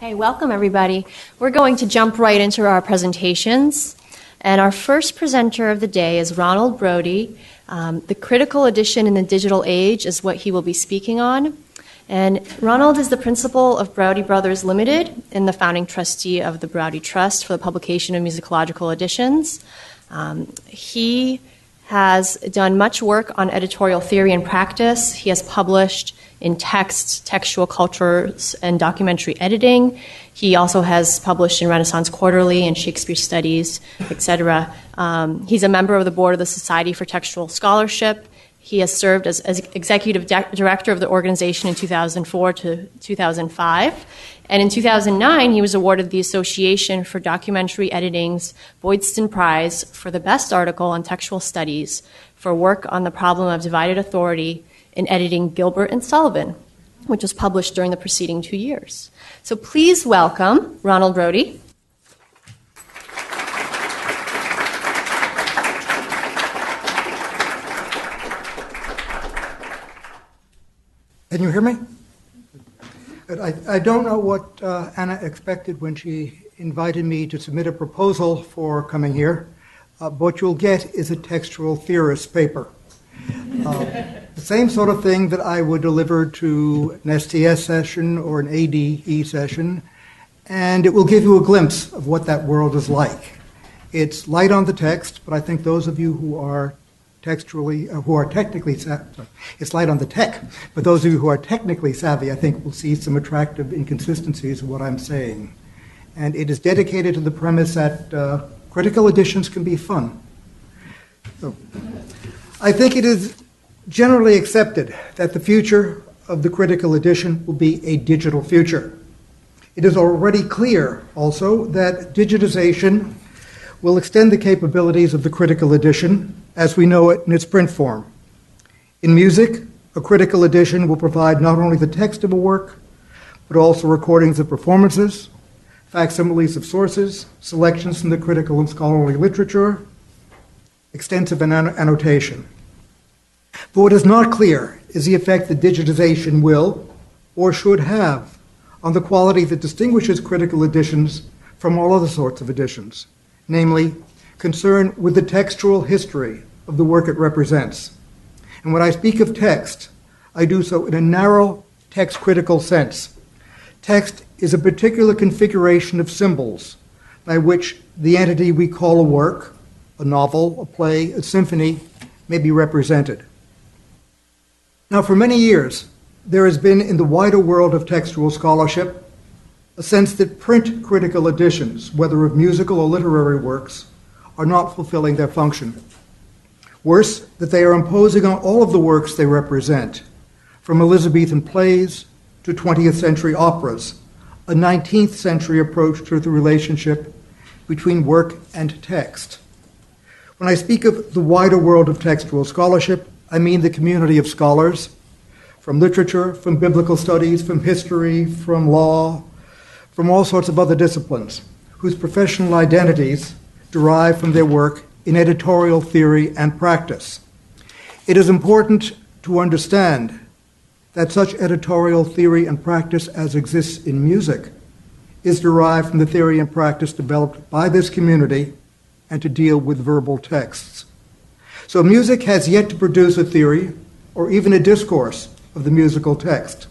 Hey, welcome everybody. We're going to jump right into our presentations. And our first presenter of the day is Ronald Broude. The critical edition in the digital age is what he will be speaking on. And Ronald is the principal of Broude Brothers Limited and the founding trustee of the Broude Trust for the publication of musicological editions. He has done much work on editorial theory and practice. He has published in text, textual cultures, and documentary editing. He also has published in Renaissance Quarterly and Shakespeare Studies, etc. He's a member of the board of the Society for Textual Scholarship. He has served as executive director of the organization in 2004 to 2005. And in 2009, he was awarded the Association for Documentary Editing's Boydston Prize for the best article on textual studies for work on the problem of divided authority in editing Gilbert and Sullivan, which was published during the preceding 2 years. So please welcome Ronald Broude. Can you hear me? I don't know what Anna expected when she invited me to submit a proposal for coming here. What you'll get is a textual theorist paper. The same sort of thing that I would deliver to an STS session or an ADE session, and it will give you a glimpse of what that world is like. It's light on the text, but I think those of you who are technically savvy, it's light on the tech, but those of you who are technically savvy, I think will see some attractive inconsistencies in what I'm saying. And it is dedicated to the premise that critical editions can be fun. So, I think it is generally accepted that the future of the critical edition will be a digital future. It is already clear also that digitization will extend the capabilities of the critical edition as we know it in its print form. In music, a critical edition will provide not only the text of a work, but also recordings of performances, facsimiles of sources, selections from the critical and scholarly literature, extensive annotation. But what is not clear is the effect that digitization will or should have on the quality that distinguishes critical editions from all other sorts of editions, namely, concern with the textual history of the work it represents. And when I speak of text, I do so in a narrow text-critical sense. Text is a particular configuration of symbols by which the entity we call a work, a novel, a play, a symphony, may be represented. Now, for many years, there has been in the wider world of textual scholarship a sense that print critical editions, whether of musical or literary works, are not fulfilling their function. Worse, that they are imposing on all of the works they represent, from Elizabethan plays to 20th century operas, a 19th century approach to the relationship between work and text. When I speak of the wider world of textual scholarship, I mean the community of scholars, from literature, from biblical studies, from history, from law, from all sorts of other disciplines, whose professional identities derive from their work in editorial theory and practice. It is important to understand that such editorial theory and practice as exists in music is derived from the theory and practice developed by this community and to deal with verbal texts. So music has yet to produce a theory or even a discourse of the musical text.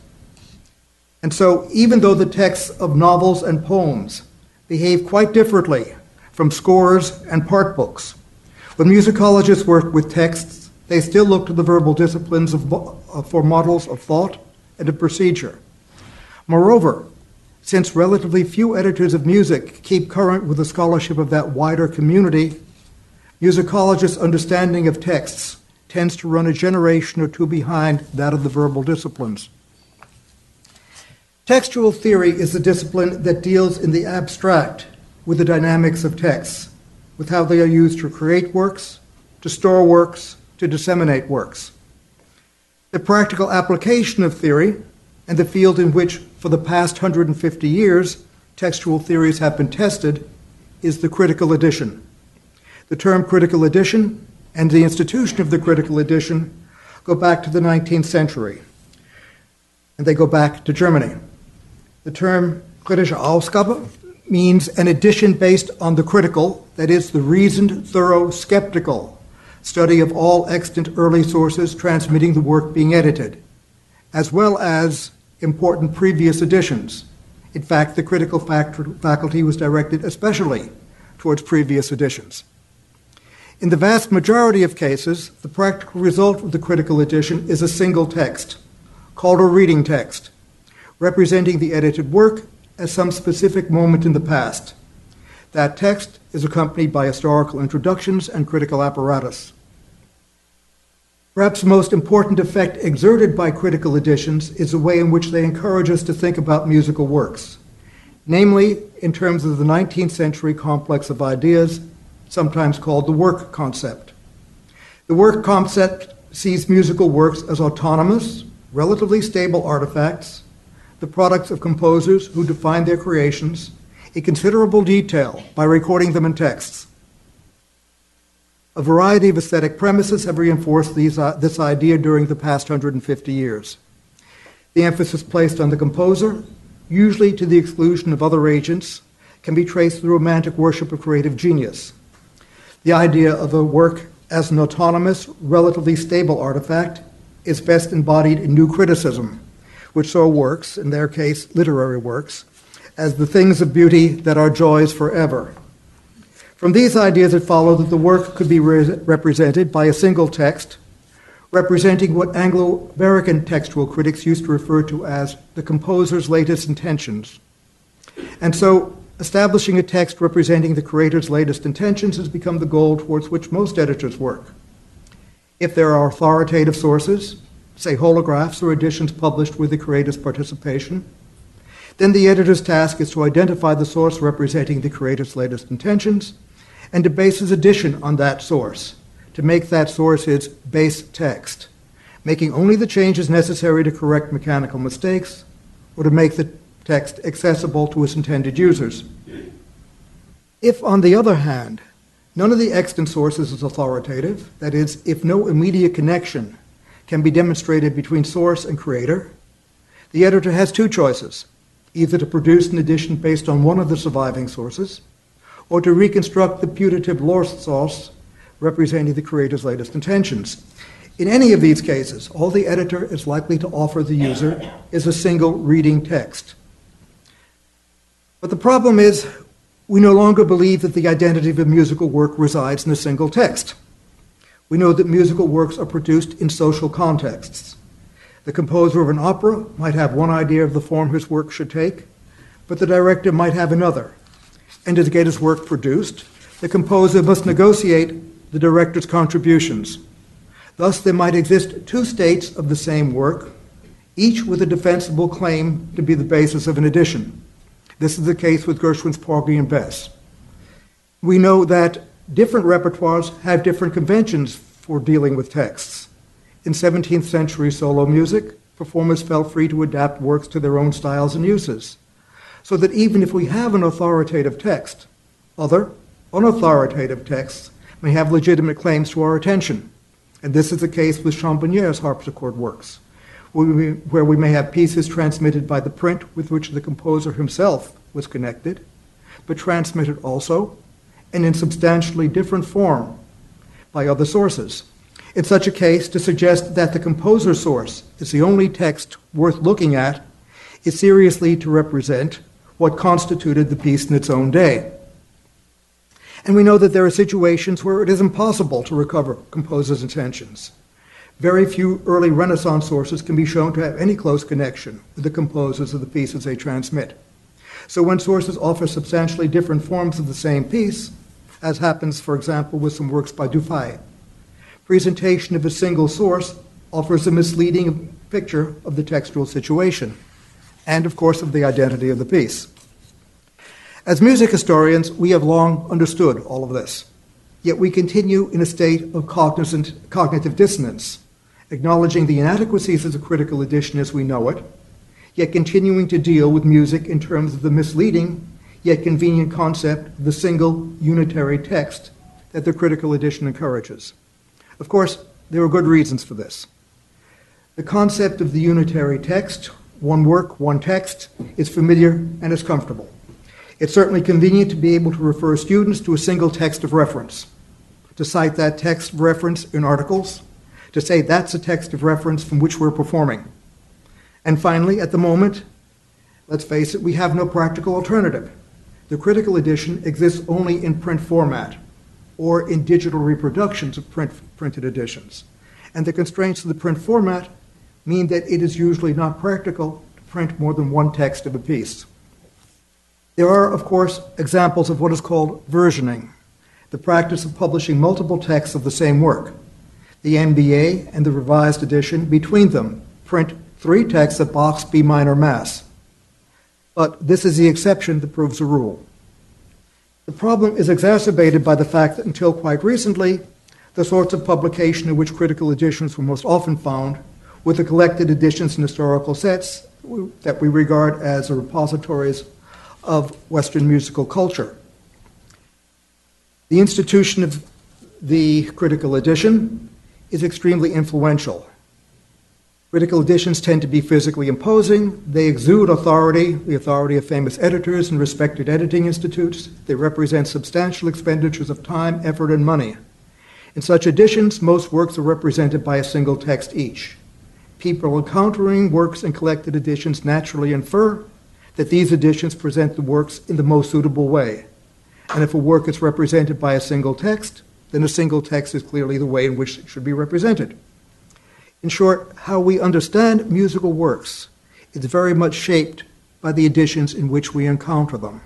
And so even though the texts of novels and poems behave quite differently from scores and part books, when musicologists work with texts, they still look to the verbal disciplines for models of thought and of procedure. Moreover, since relatively few editors of music keep current with the scholarship of that wider community, musicologists' understanding of texts tends to run a generation or two behind that of the verbal disciplines. Textual theory is the discipline that deals in the abstract with the dynamics of texts, with how they are used to create works, to store works, to disseminate works. The practical application of theory, and the field in which, for the past 150 years, textual theories have been tested, is the critical edition. The term critical edition and the institution of the critical edition go back to the 19th century, and they go back to Germany. The term Kritische Ausgabe means an edition based on the critical, that is, the reasoned, thorough, skeptical study of all extant early sources transmitting the work being edited, as well as important previous editions. In fact, the critical faculty was directed especially towards previous editions. In the vast majority of cases, the practical result of the critical edition is a single text, called a reading text, representing the edited work at some specific moment in the past. That text is accompanied by historical introductions and critical apparatus. Perhaps the most important effect exerted by critical editions is the way in which they encourage us to think about musical works, namely in terms of the 19th century complex of ideas, sometimes called the work concept. The work concept sees musical works as autonomous, relatively stable artifacts, the products of composers who define their creations in considerable detail by recording them in texts. A variety of aesthetic premises have reinforced this idea during the past 150 years. The emphasis placed on the composer, usually to the exclusion of other agents, can be traced to the romantic worship of creative genius. The idea of a work as an autonomous, relatively stable artifact is best embodied in new criticism, which saw works, in their case literary works, as the things of beauty that are joys forever. From these ideas it followed that the work could be represented by a single text, representing what Anglo-American textual critics used to refer to as the composer's latest intentions. And so establishing a text representing the creator's latest intentions has become the goal towards which most editors work. If there are authoritative sources, say holographs or editions published with the creator's participation, then the editor's task is to identify the source representing the creator's latest intentions and to base his edition on that source, to make that source his base text, making only the changes necessary to correct mechanical mistakes or to make the text accessible to its intended users. If, on the other hand, none of the extant sources is authoritative, that is, if no immediate connection can be demonstrated between source and creator, the editor has two choices, either to produce an edition based on one of the surviving sources, or to reconstruct the putative lost source representing the creator's latest intentions. In any of these cases, all the editor is likely to offer the user is a single reading text. But the problem is, we no longer believe that the identity of a musical work resides in a single text. We know that musical works are produced in social contexts. The composer of an opera might have one idea of the form his work should take, but the director might have another. And to get his work produced, the composer must negotiate the director's contributions. Thus, there might exist two states of the same work, each with a defensible claim to be the basis of an edition. This is the case with Gershwin's Porgy and Bess. We know that different repertoires have different conventions for dealing with texts. In 17th century solo music, performers felt free to adapt works to their own styles and uses, so that even if we have an authoritative text, other unauthoritative texts may have legitimate claims to our attention. And this is the case with Champagnere's harpsichord works, where we may have pieces transmitted by the print with which the composer himself was connected, but transmitted also, and in substantially different form, by other sources. In such a case, to suggest that the composer's source is the only text worth looking at is seriously to represent what constituted the piece in its own day. And we know that there are situations where it is impossible to recover composers' intentions. Very few early Renaissance sources can be shown to have any close connection with the composers of the pieces they transmit. So when sources offer substantially different forms of the same piece, as happens, for example, with some works by Dufay, presentation of a single source offers a misleading picture of the textual situation, and of course of the identity of the piece. As music historians, we have long understood all of this, yet we continue in a state of cognitive dissonance, acknowledging the inadequacies of the critical edition as we know it, yet continuing to deal with music in terms of the misleading yet convenient concept of the single unitary text that the critical edition encourages. Of course, there are good reasons for this. The concept of the unitary text, one work, one text, is familiar and is comfortable. It's certainly convenient to be able to refer students to a single text of reference, to cite that text of reference in articles, to say that's a text of reference from which we're performing. And finally, at the moment, let's face it, we have no practical alternative. The critical edition exists only in print format or in digital reproductions of printed editions. And the constraints of the print format mean that it is usually not practical to print more than one text of a piece. There are, of course, examples of what is called versioning, the practice of publishing multiple texts of the same work. The NBA and the revised edition, between them, print 3 texts of Bach's B minor Mass. But this is the exception that proves the rule. The problem is exacerbated by the fact that until quite recently, the sorts of publication in which critical editions were most often found were the collected editions and historical sets that we regard as the repositories of Western musical culture. The institution of the critical edition is extremely influential. Critical editions tend to be physically imposing. They exude authority, the authority of famous editors and respected editing institutes. They represent substantial expenditures of time, effort, and money. In such editions, most works are represented by a single text each. People encountering works in collected editions naturally infer that these editions present the works in the most suitable way. And if a work is represented by a single text, then a single text is clearly the way in which it should be represented. In short, how we understand musical works is very much shaped by the editions in which we encounter them.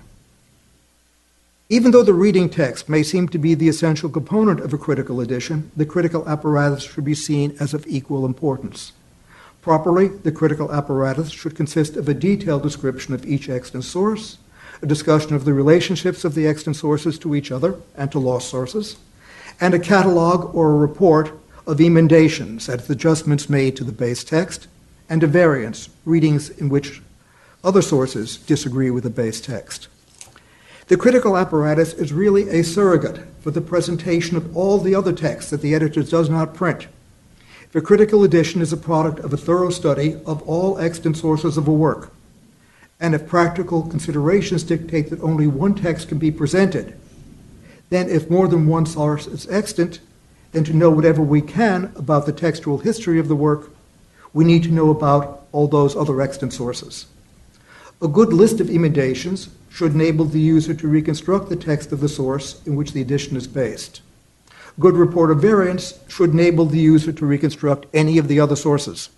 Even though the reading text may seem to be the essential component of a critical edition, the critical apparatus should be seen as of equal importance. Properly, the critical apparatus should consist of a detailed description of each extant source, a discussion of the relationships of the extant sources to each other and to lost sources, and a catalog or a report of emendations, that is, adjustments made to the base text, and a variants, readings in which other sources disagree with the base text. The critical apparatus is really a surrogate for the presentation of all the other texts that the editor does not print. The critical edition is a product of a thorough study of all extant sources of a work, and if practical considerations dictate that only one text can be presented, then if more than one source is extant, then to know whatever we can about the textual history of the work, we need to know about all those other extant sources. A good list of emendations should enable the user to reconstruct the text of the source in which the edition is based. A good report of variants should enable the user to reconstruct any of the other sources.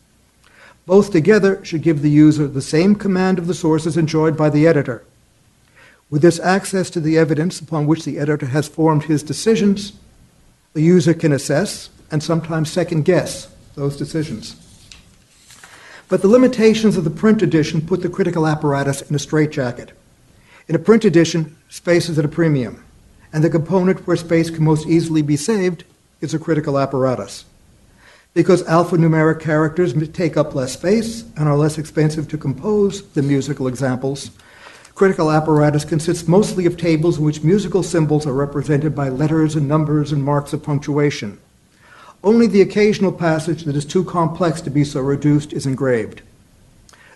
Both together should give the user the same command of the sources enjoyed by the editor. With this access to the evidence upon which the editor has formed his decisions, the user can assess and sometimes second-guess those decisions. But the limitations of the print edition put the critical apparatus in a straitjacket. In a print edition, space is at a premium, and the component where space can most easily be saved is a critical apparatus. Because alphanumeric characters take up less space and are less expensive to compose than musical examples, critical apparatus consists mostly of tables in which musical symbols are represented by letters and numbers and marks of punctuation. Only the occasional passage that is too complex to be so reduced is engraved.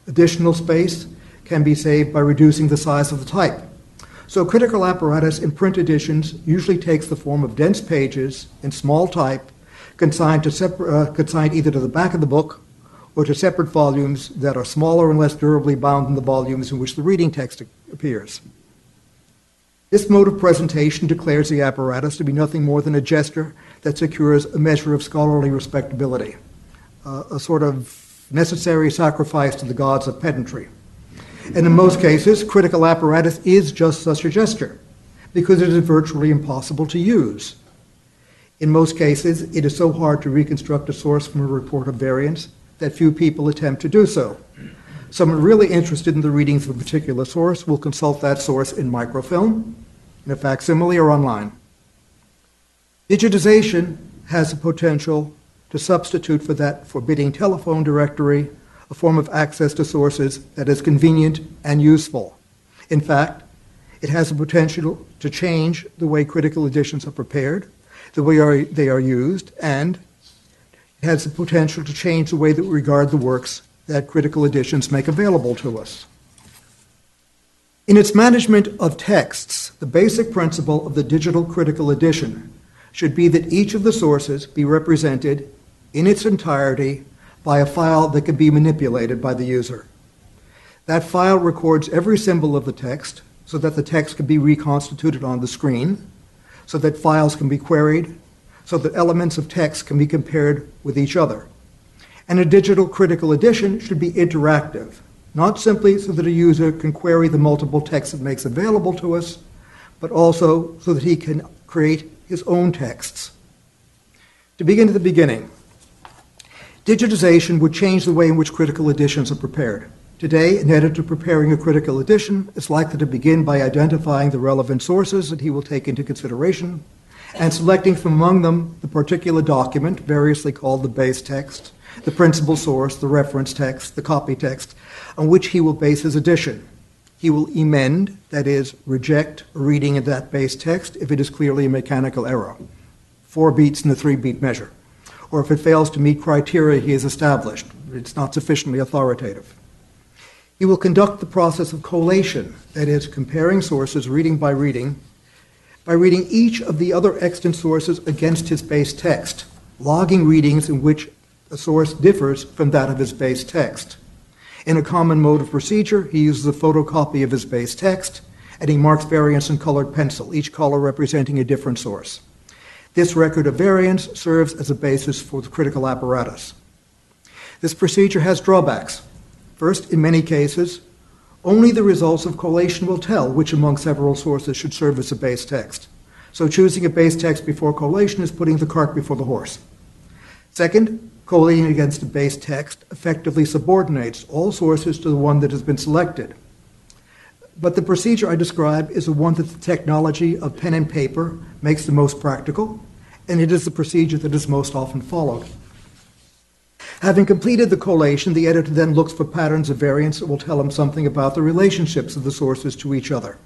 Additional space can be saved by reducing the size of the type. So critical apparatus in print editions usually takes the form of dense pages in small type, consigned either to the back of the book or to separate volumes that are smaller and less durably bound than the volumes in which the reading text appears. This mode of presentation declares the apparatus to be nothing more than a gesture that secures a measure of scholarly respectability, a sort of necessary sacrifice to the gods of pedantry. And in most cases, critical apparatus is just such a gesture, because it is virtually impossible to use. In most cases, it is so hard to reconstruct a source from a report of variants that few people attempt to do so. Someone really interested in the readings of a particular source will consult that source in microfilm, in a facsimile, or online. Digitization has the potential to substitute for that forbidding telephone directory a form of access to sources that is convenient and useful. In fact, it has the potential to change the way critical editions are prepared, the way they are used, and it has the potential to change the way that we regard the works that critical editions make available to us. In its management of texts, the basic principle of the digital critical edition should be that each of the sources be represented in its entirety by a file that can be manipulated by the user. That file records every symbol of the text so that the text can be reconstituted on the screen, so that files can be queried, so that elements of text can be compared with each other. And a digital critical edition should be interactive, not simply so that a user can query the multiple texts it makes available to us, but also so that he can create his own texts. To begin at the beginning, digitization would change the way in which critical editions are prepared. Today, an editor preparing a critical edition is likely to begin by identifying the relevant sources that he will take into consideration and selecting from among them the particular document, variously called the base text, the principal source, the reference text, the copy text, on which he will base his edition. He will emend, that is, reject a reading of that base text if it is clearly a mechanical error, 4 beats in a 3-beat measure, or if it fails to meet criteria he has established, it's not sufficiently authoritative. He will conduct the process of collation, that is, comparing sources reading by reading each of the other extant sources against his base text, logging readings in which a source differs from that of his base text. In a common mode of procedure, he uses a photocopy of his base text, and he marks variants in colored pencil, each color representing a different source. This record of variance serves as a basis for the critical apparatus. This procedure has drawbacks. First, in many cases, only the results of collation will tell which among several sources should serve as a base text. So choosing a base text before collation is putting the cart before the horse. Second, collating against a base text effectively subordinates all sources to the one that has been selected. But the procedure I describe is the one that the technology of pen and paper makes the most practical, and it is the procedure that is most often followed. Having completed the collation, the editor then looks for patterns of variance that will tell him something about the relationships of the sources to each other.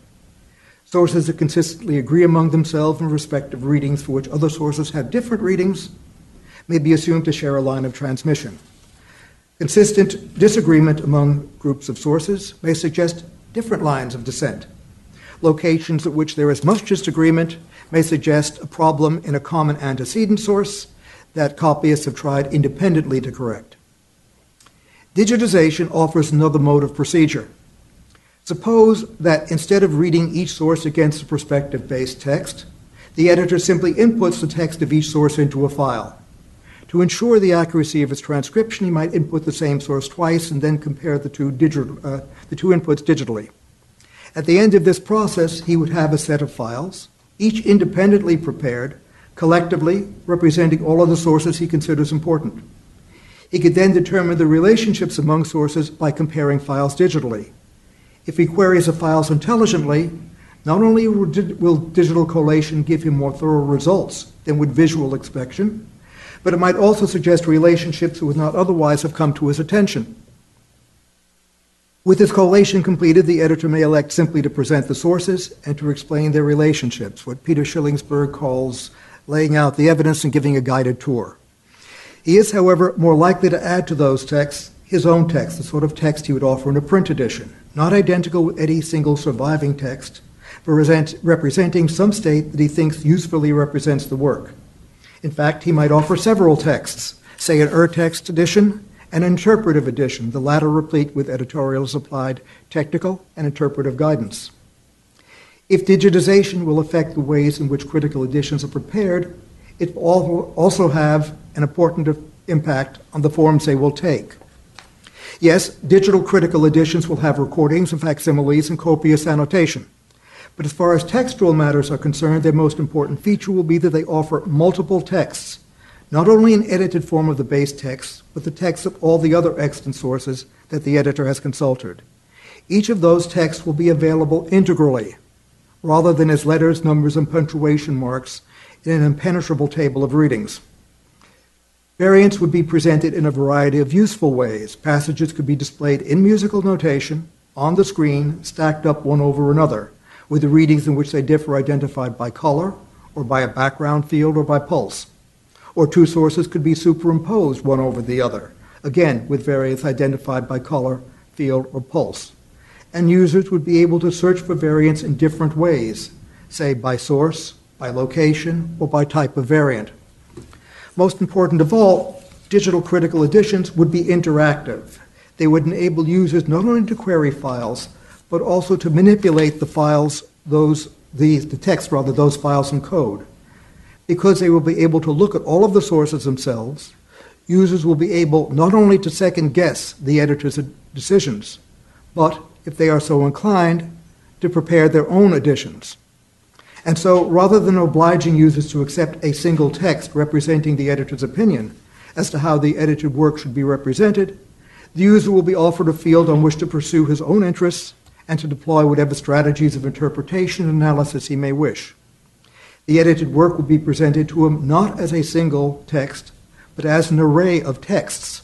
Sources that consistently agree among themselves in respect of readings for which other sources have different readings may be assumed to share a line of transmission. Consistent disagreement among groups of sources may suggest different lines of descent. Locations at which there is much disagreement may suggest a problem in a common antecedent source that copyists have tried independently to correct. Digitization offers another mode of procedure. Suppose that instead of reading each source against a prospective base text, the editor simply inputs the text of each source into a file. To ensure the accuracy of its transcription, he might input the same source twice and then compare the two inputs digitally. At the end of this process, he would have a set of files, each independently prepared, collectively representing all of the sources he considers important. He could then determine the relationships among sources by comparing files digitally. If he queries the files intelligently, not only will digital collation give him more thorough results than would visual inspection, but it might also suggest relationships that would not otherwise have come to his attention. With his collation completed, the editor may elect simply to present the sources and to explain their relationships, what Peter Schillingsberg calls laying out the evidence and giving a guided tour. He is, however, more likely to add to those texts his own text, the sort of text he would offer in a print edition, not identical with any single surviving text, but representing some state that he thinks usefully represents the work. In fact, he might offer several texts, say an urtext edition, an interpretive edition, the latter replete with editorials applied technical and interpretive guidance. If digitization will affect the ways in which critical editions are prepared, it will also have an important impact on the forms they will take. Yes, digital critical editions will have recordings and facsimiles and copious annotation. But as far as textual matters are concerned, their most important feature will be that they offer multiple texts, not only an edited form of the base text, but the text of all the other extant sources that the editor has consulted. Each of those texts will be available integrally, rather than as letters, numbers, and punctuation marks in an impenetrable table of readings. Variants would be presented in a variety of useful ways. Passages could be displayed in musical notation, on the screen, stacked up one over another, with the readings in which they differ identified by color, or by a background field, or by pulse. Or two sources could be superimposed one over the other, again with variants identified by color, field, or pulse. And users would be able to search for variants in different ways, say by source, by location, or by type of variant. Most important of all, digital critical editions would be interactive. They would enable users not only to query files, but also to manipulate the files, those files in code. Because they will be able to look at all of the sources themselves, users will be able not only to second guess the editor's decisions, but, if they are so inclined, to prepare their own editions. And so, rather than obliging users to accept a single text representing the editor's opinion as to how the edited work should be represented, the user will be offered a field on which to pursue his own interests and to deploy whatever strategies of interpretation and analysis he may wish. The edited work will be presented to him not as a single text, but as an array of texts,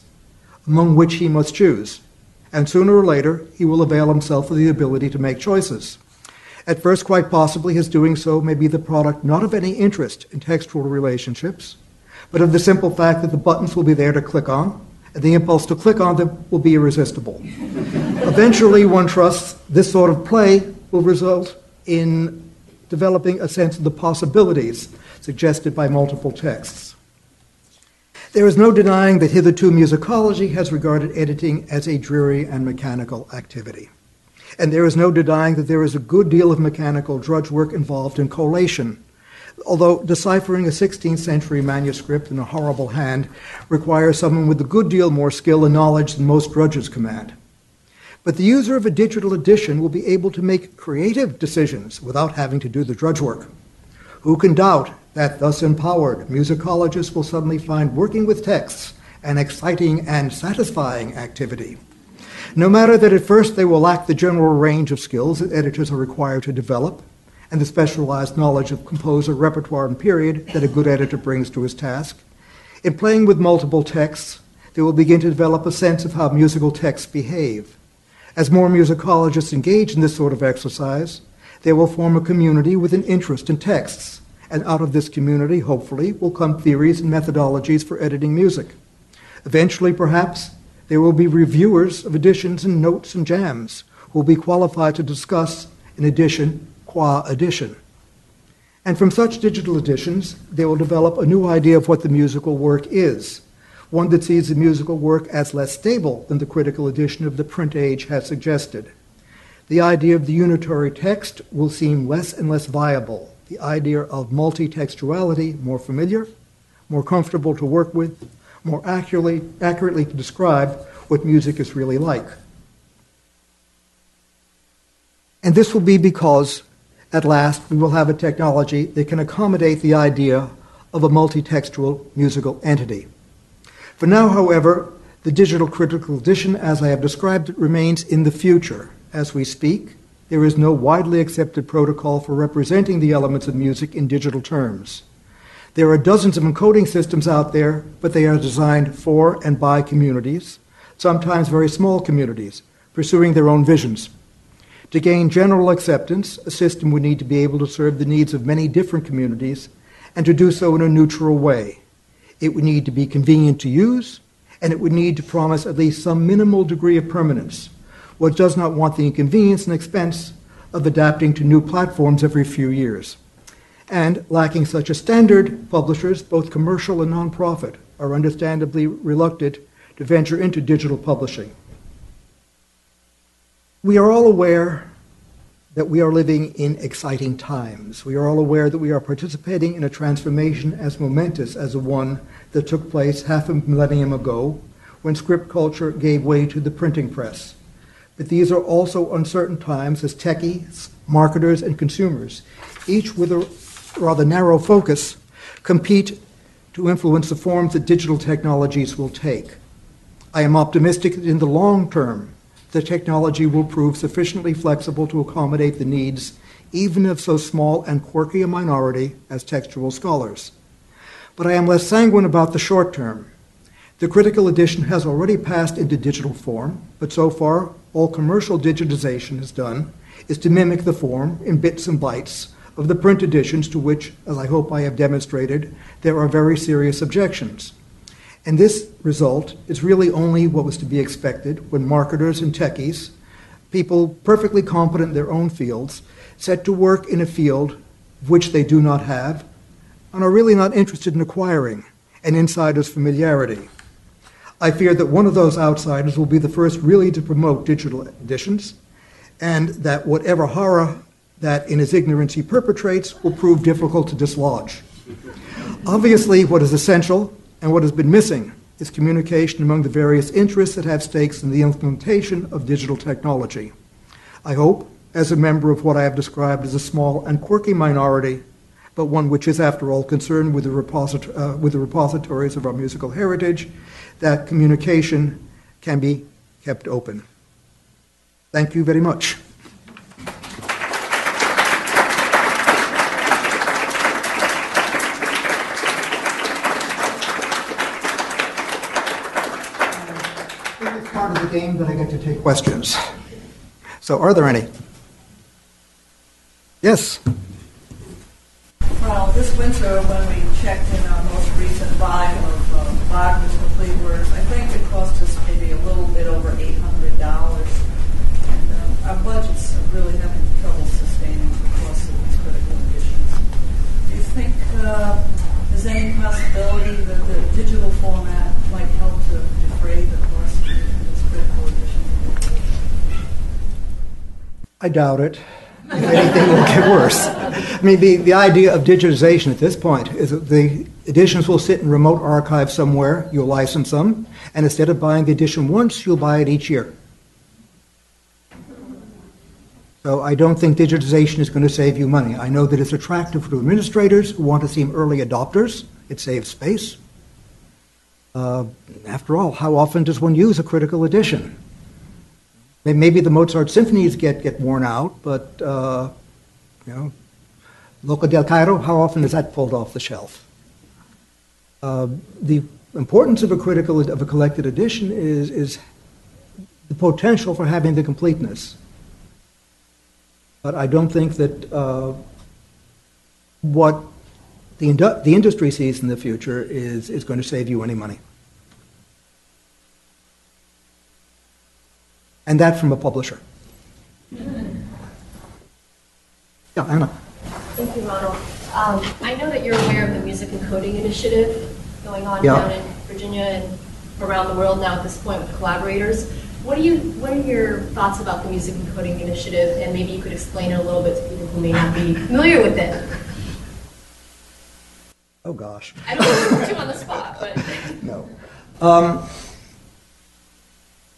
among which he must choose. And sooner or later, he will avail himself of the ability to make choices. At first, quite possibly, his doing so may be the product not of any interest in textual relationships, but of the simple fact that the buttons will be there to click on, and the impulse to click on them will be irresistible. Eventually, one trusts this sort of play will result in developing a sense of the possibilities suggested by multiple texts. There is no denying that hitherto musicology has regarded editing as a dreary and mechanical activity. And there is no denying that there is a good deal of mechanical drudge work involved in collation, although deciphering a 16th century manuscript in a horrible hand requires someone with a good deal more skill and knowledge than most drudges command. But the user of a digital edition will be able to make creative decisions without having to do the drudge work. Who can doubt that, thus empowered, musicologists will suddenly find working with texts an exciting and satisfying activity? No matter that at first they will lack the general range of skills that editors are required to develop, and the specialized knowledge of composer, repertoire, and period that a good editor brings to his task, in playing with multiple texts, they will begin to develop a sense of how musical texts behave. As more musicologists engage in this sort of exercise, they will form a community with an interest in texts, and out of this community, hopefully, will come theories and methodologies for editing music. Eventually, perhaps, there will be reviewers of editions and notes and jams who will be qualified to discuss an edition qua edition. And from such digital editions, they will develop a new idea of what the musical work is, one that sees the musical work as less stable than the critical edition of the print age has suggested. The idea of the unitary text will seem less and less viable, the idea of multi-textuality more familiar, more comfortable to work with, more accurately to describe what music is really like. And this will be because, at last, we will have a technology that can accommodate the idea of a multi-textual musical entity. For now, however, the digital critical edition, as I have described it, remains in the future. As we speak, there is no widely accepted protocol for representing the elements of music in digital terms. There are dozens of encoding systems out there, but they are designed for and by communities, sometimes very small communities, pursuing their own visions. To gain general acceptance, a system would need to be able to serve the needs of many different communities and to do so in a neutral way. It would need to be convenient to use, and it would need to promise at least some minimal degree of permanence. One does not want the inconvenience and expense of adapting to new platforms every few years. And lacking such a standard, publishers, both commercial and nonprofit, are understandably reluctant to venture into digital publishing. We are all aware that we are living in exciting times. We are all aware that we are participating in a transformation as momentous as the one that took place half a millennium ago when script culture gave way to the printing press. But these are also uncertain times as techies, marketers, and consumers, each with a rather narrow focus, compete to influence the forms that digital technologies will take. I am optimistic that in the long term, the technology will prove sufficiently flexible to accommodate the needs even of so small and quirky a minority as textual scholars. But I am less sanguine about the short term. The critical edition has already passed into digital form, but so far all commercial digitization has done is to mimic the form in bits and bytes of the print editions to which, as I hope I have demonstrated, there are very serious objections. And this result is really only what was to be expected when marketers and techies, people perfectly competent in their own fields, set to work in a field which they do not have and are really not interested in acquiring an insider's familiarity. I fear that one of those outsiders will be the first really to promote digital editions, and that whatever horror that in his ignorance he perpetrates will prove difficult to dislodge. Obviously, what is essential and what has been missing is communication among the various interests that have stakes in the implementation of digital technology. I hope, as a member of what I have described as a small and quirky minority, but one which is, after all, concerned with the repositories of our musical heritage, that communication can be kept open. Thank you very much. This is part of the game that I get to take questions. So, are there any? Yes. Well, this winter when we checked in our most recent volume of Wagner's complete works, I think it cost us maybe a little bit over $800. And our budgets are really having trouble sustaining the cost of these critical editions. Do you think there's any possibility that the digital format might help to defray the cost of these critical editions? I doubt it. If anything, will get worse. I mean, the idea of digitization at this point is that the editions will sit in remote archives somewhere, you'll license them, and instead of buying the edition once, you'll buy it each year. So I don't think digitization is going to save you money. I know that it's attractive to administrators who want to seem early adopters. It saves space. After all, how often does one use a critical edition? Maybe the Mozart symphonies get worn out, but Loca del Cairo, how often is that pulled off the shelf? The importance of a collected edition is the potential for having the completeness. But I don't think that what the industry sees in the future is going to save you any money. And that from a publisher. Yeah, Anna. Thank you, Ronald. I know that you're aware of the Music and Coding Initiative going on down in Virginia and around the world now at this point with collaborators. What are your thoughts about the Music and Coding Initiative? And maybe you could explain it a little bit to people who may not be familiar with it. Oh, gosh. I don't want to put you on the spot, but... No.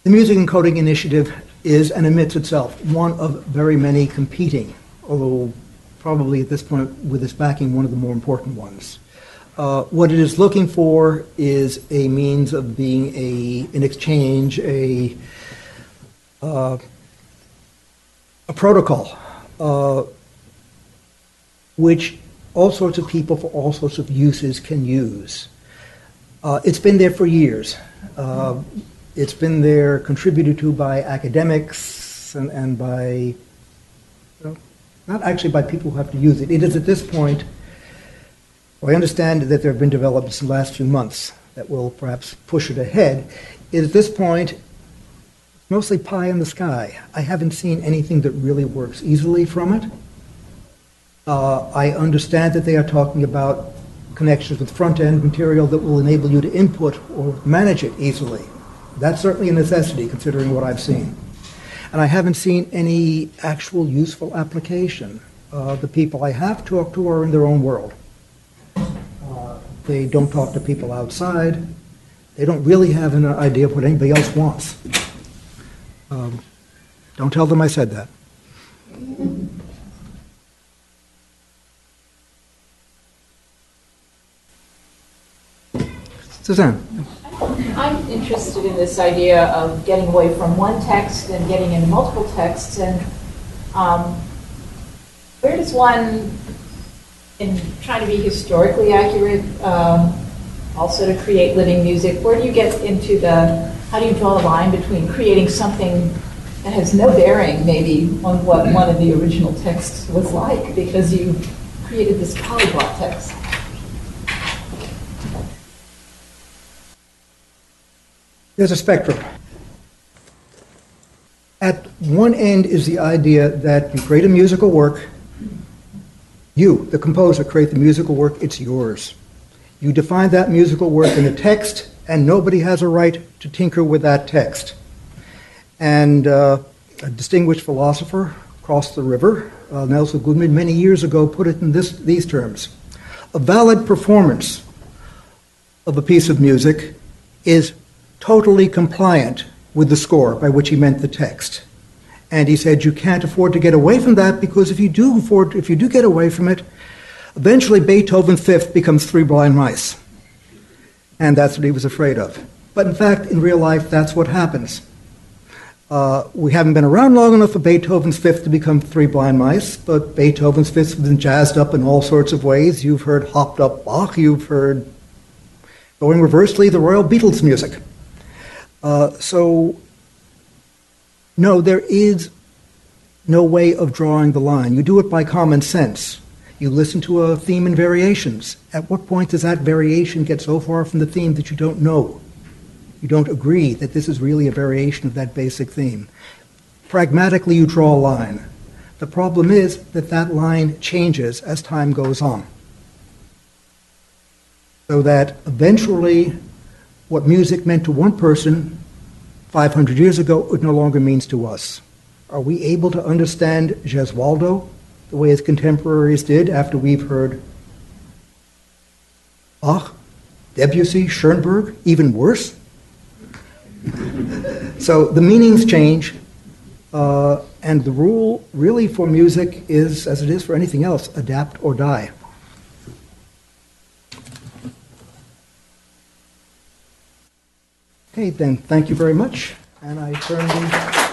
The Music and Coding Initiative is, and admits itself, one of very many competing, although probably at this point with its backing, one of the more important ones. What it is looking for is a means of being an exchange, a protocol, which all sorts of people for all sorts of uses can use. It's been there for years. It's been there, contributed to by academics and by, not actually by people who have to use it. It is at this point, I understand that there have been developments in the last few months that will perhaps push it ahead. At this point, mostly pie in the sky. I haven't seen anything that really works easily from it. I understand that they are talking about connections with front-end material that will enable you to input or manage it easily. That's certainly a necessity, considering what I've seen. And I haven't seen any actual useful application. The people I have talked to are in their own world. They don't talk to people outside. They don't really have an idea of what anybody else wants. Don't tell them I said that. Suzanne. I'm interested in this idea of getting away from one text and getting into multiple texts. And where does one, in trying to be historically accurate, also to create living music, where do you get into how do you draw the line between creating something that has no bearing maybe on what one of the original texts was like because you created this polyglot text? There's a spectrum. At one end is the idea that you create a musical work, you, the composer, create the musical work, it's yours. You define that musical work in a text, and nobody has a right to tinker with that text. And a distinguished philosopher across the river, Nelson Goodman, many years ago put it in these terms. A valid performance of a piece of music is totally compliant with the score, by which he meant the text. And he said you can't afford to get away from that, because if you do get away from it, eventually Beethoven's Fifth becomes Three Blind Mice. And that's what he was afraid of. But in fact, in real life, that's what happens. We haven't been around long enough for Beethoven's Fifth to become Three Blind Mice, but Beethoven's Fifth has been jazzed up in all sorts of ways. You've heard hopped up Bach, you've heard, going reversely, the Royal Beatles music. So, no, there is no way of drawing the line. You do it by common sense. You listen to a theme in variations. At what point does that variation get so far from the theme that you don't know? You don't agree that this is really a variation of that basic theme. Pragmatically, you draw a line. The problem is that that line changes as time goes on. So that eventually, what music meant to one person 500 years ago, it no longer means to us. Are we able to understand Gesualdo the way his contemporaries did after we've heard Bach, Debussy, Schoenberg, even worse? So the meanings change, and the rule really for music is, as it is for anything else, adapt or die. Okay, then, thank you very much. And I turn the